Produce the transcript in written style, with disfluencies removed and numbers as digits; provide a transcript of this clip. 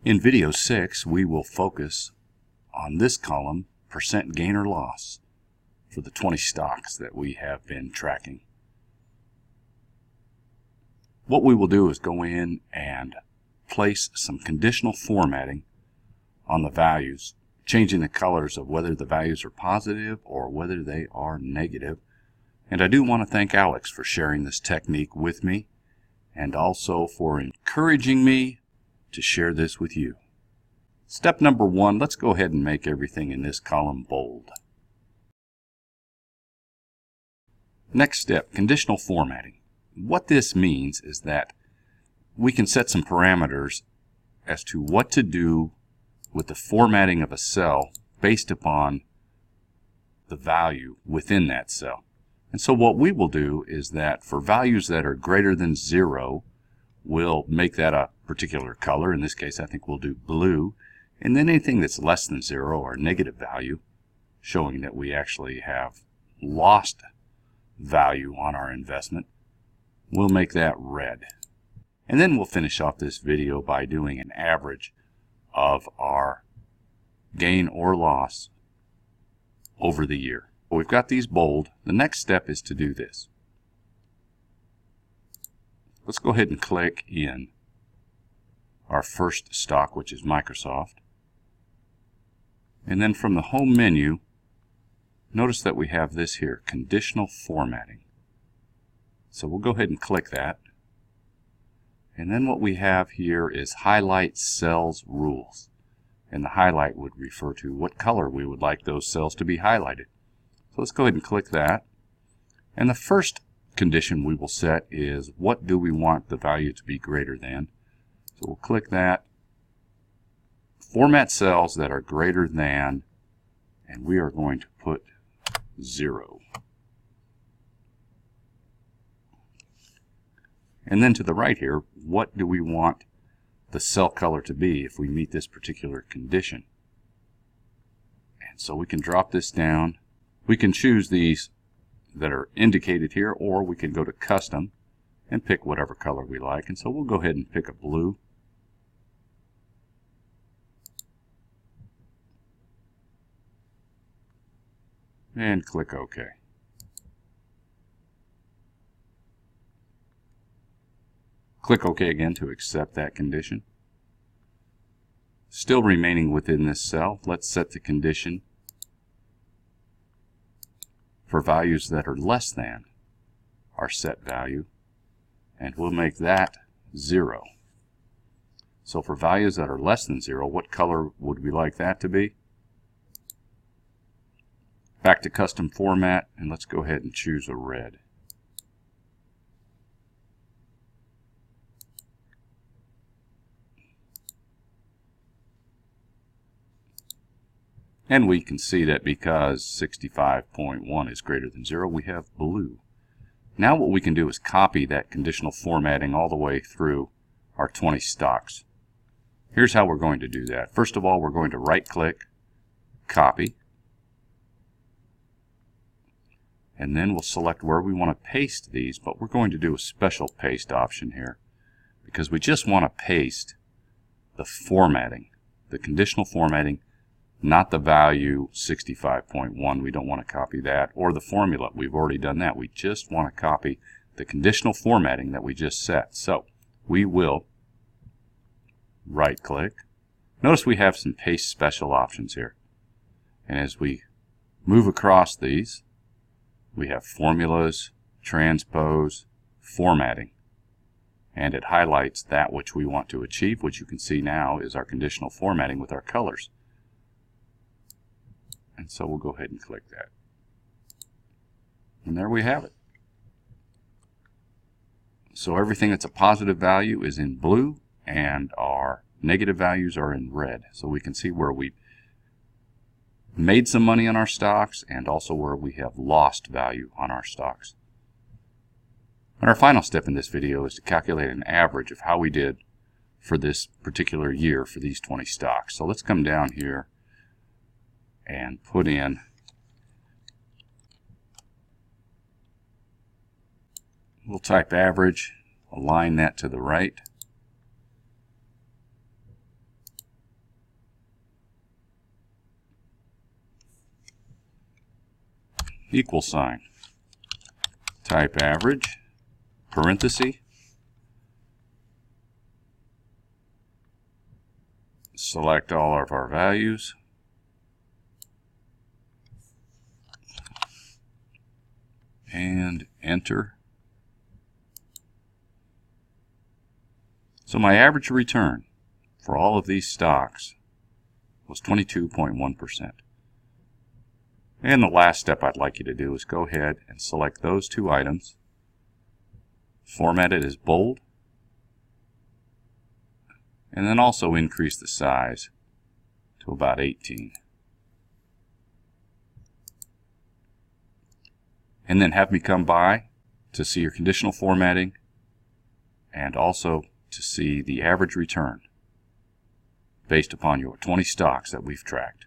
In video 6, we will focus on this column, percent gain or loss, for the 20 stocks that we have been tracking. What we will do is go in and place some conditional formatting on the values, changing the colors of whether the values are positive or whether they are negative. And I do want to thank Alex for sharing this technique with me and also for encouraging me to share this with you. Step number 1, let's go ahead and make everything in this column bold. Next step, conditional formatting. What this means is that we can set some parameters as to what to do with the formatting of a cell based upon the value within that cell. And so what we will do is that for values that are greater than 0, we'll make that a particular color. In this case, I think we'll do blue. And then anything that's less than 0 or negative value, showing that we actually have lost value on our investment, we'll make that red. And then we'll finish off this video by doing an average of our gain or loss over the year. We've got these bold. The next step is to do this. Let's go ahead and click in our first stock, which is Microsoft. And then from the home menu, notice that we have this here, conditional formatting. So we'll go ahead and click that. And then what we have here is highlight cells rules. And the highlight would refer to what color we would like those cells to be highlighted. So let's go ahead and click that. And the first condition we will set is what do we want the value to be greater than. So we'll click that. Format cells that are greater than, and we are going to put 0. And then to the right here, what do we want the cell color to be if we meet this particular condition? And so we can drop this down. We can choose these that are indicated here, or we can go to custom and pick whatever color we like. And so we'll go ahead and pick a blue. And click OK. Click OK again to accept that condition. Still remaining within this cell, let's set the condition for values that are less than our set value, and we'll make that 0. So for values that are less than 0, what color would we like that to be? Back to custom format, and let's go ahead and choose a red. And we can see that because 65.1 is greater than 0, we have blue. Now what we can do is copy that conditional formatting all the way through our 20 stocks. Here's how we're going to do that. First of all, we're going to right-click, copy, and then we'll select where we want to paste these, but we're going to do a special paste option here because we just want to paste the formatting, the conditional formatting, not the value 65.1. We don't want to copy that, or the formula. We've already done that. We just want to copy the conditional formatting that we just set. So we will right click. Notice we have some paste special options here. And as we move across these, we have formulas, transpose, formatting. And it highlights that which we want to achieve, which you can see now is our conditional formatting with our colors. And so we'll go ahead and click that. And there we have it. So everything that's a positive value is in blue, and our negative values are in red. So we can see where we made some money on our stocks and also where we have lost value on our stocks. And our final step in this video is to calculate an average of how we did for this particular year for these 20 stocks. So let's come down here and put in we'll type average, align that to the right, equal sign, type average, parenthesis, select all of our values, and enter. So my average return for all of these stocks was 22.1%. And the last step I'd like you to do is go ahead and select those two items, format it as bold, and then also increase the size to about 18. And then have me come by to see your conditional formatting and also to see the average return based upon your 20 stocks that we've tracked.